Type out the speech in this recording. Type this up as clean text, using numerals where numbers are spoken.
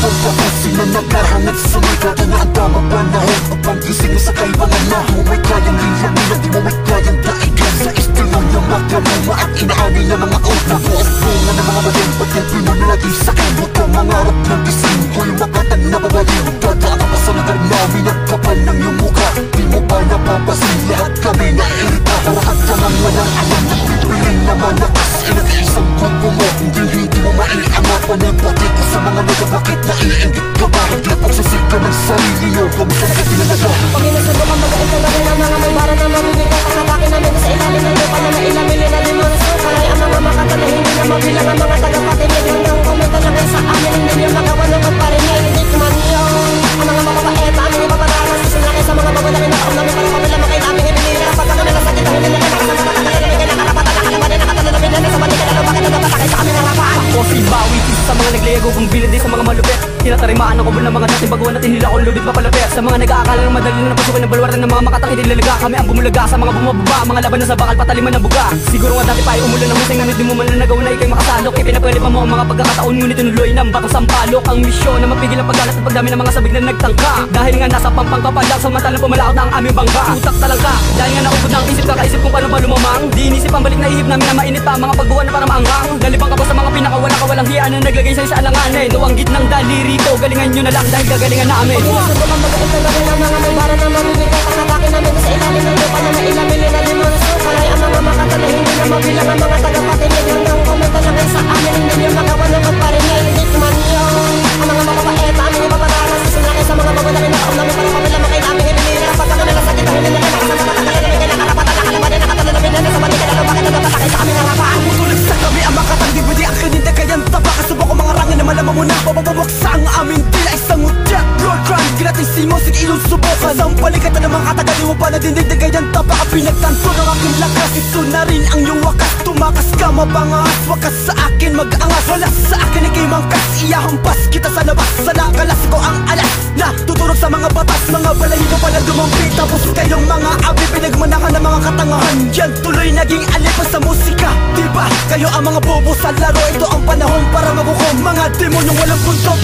Itong tapusin na naghahanap sa may dati na ang tamang panahon upang gising sa kaibangan na di mo may kayang lilamin at di mo may kayang daigan sa estilo ng magkaluma at inaani ng mga utak. Buos bunga ng mga maling pagkat pinunlagi sa akin butang mangarap ng gising ko'y makatang nababaliw. Dadaan ka pa sa lugar namin at kapal ng iyong mukha. Di mo ba napapasin lahat kami na irita? Lahat ka nang walang alam at pipiling na malakas. Inag-iisang kubo mo hindi mo maiangat. Panipati ko sa mga nagabakit na iingit ka ba? Higla pagsisig ka ng sarili nyo kamusta na katinalaga. Pag-inasal ko mamagain ka na rin ang mga may bara na mabibigat. Ang atake namin sa ilalim ng lupa na nailamili na di mga sukal. Ay ang mga makata na hindi na mabilang ang mga tagapatinig. Hanggang komenta lang kayo sa amin hindi nyo magawa ng magparinig. Hindi man yun ang mga mapapait na aming ipapadaras. Isin lang kayo sa mga bago na rin nakaon namin para mapila makay namin ibinira. Pagka kami nasakit ang hindi na kayo nakasama na kami namin kayo nakarapatan na kalaman din nakatala namin na nasa mali ka na lang bakit nagpatakay sa aming harapan. Ako si Bawi, sa mga naglayago kong bilid sa mga malupit. Tinatarimaan ang kubol ng mga dating baguhan at hinila akong lubid papalapit. Sa mga nag-aakala ng madali na napasukan ng balwaran ng mga makatang idilalaga. Kami ang bumulaga sa mga bumababa, mga laban na sa bakal pataliman ng buga. Siguro nga dati pa ay umulan ng musing ngunit di mo man nagawa na ikay makasalok. Ipinapalipan mo ang mga pagkakataon ngunit tinuloy ng batong sampalok. Ang misyon na mapigil ang paggalat at pagdami ng mga sabig na nagtangka. Dahil nga nasa pampang kapalag samantalang pumalaot na ang aming bangga. Utak talang ka, dahil nga naubod na ang isip kakaisip kung paano ba lumamang. Di inisip ang balik na ihip namin na mainit pa ang mga pagbuwan na para maanghang. Lalibang ka pa sa mga pinakawala kawalang hiyaan na naglagay sa alanganin. Nuwanggit ng daliri ko, galingan nyo na lang dahil gagalingan namin. Pag-inasal ko mamagain ka na rin ang mga may bara na mabibigat. Ang atake namin sa ilalim ng lupa na nailamili na di mga sukal. Ay ang mga makata na hindi na mabilang ang mga tagapatinig. Hanggang komenta lang kayo sa amin hindi nyo magawa ng magparinig. Hindi man yun ang mga mapapait na aming ipapadaras. Isin lang kayo sa mga bago na rin nakaon namin para mapila makay namin ibinira. Pagka kami nasakit ang hindi na kayo nakasama na kami namin kayo nakarapatan na kalaman din nakatala namin na nasa mali ka na lang bakit nagpatakay sa aming harapan. Putulog sa kami ang makatang di pwede akinin na kayang taba. Kasubok ko mga rangin na malaman mo na bababuksa ang aming tila isang utya. Lord Crime, ginatising mo, sige inusubukan. Sa palikatan ng mga katagal mo pa na dindig na kayang taba. Pinagtanto ng aking lakas, ito na rin ang iyong wakas. Tumakas ka mabangas, wakas sa akin mag-aangas. Wala sa akin ikay mangkas, iyahampas kita sa labas. Sa nakalas ko ang alas na tuturog sa mga batas. Mga balahibo pala dumampi, tapos kayong mga abi pinagmanahan ng mga katangahan. Yan tuloy naging alipas sa musika, diba? Kayo ang mga bobo sa laro, ito ang panahon para mabukom. Mga demonyong walang buntot.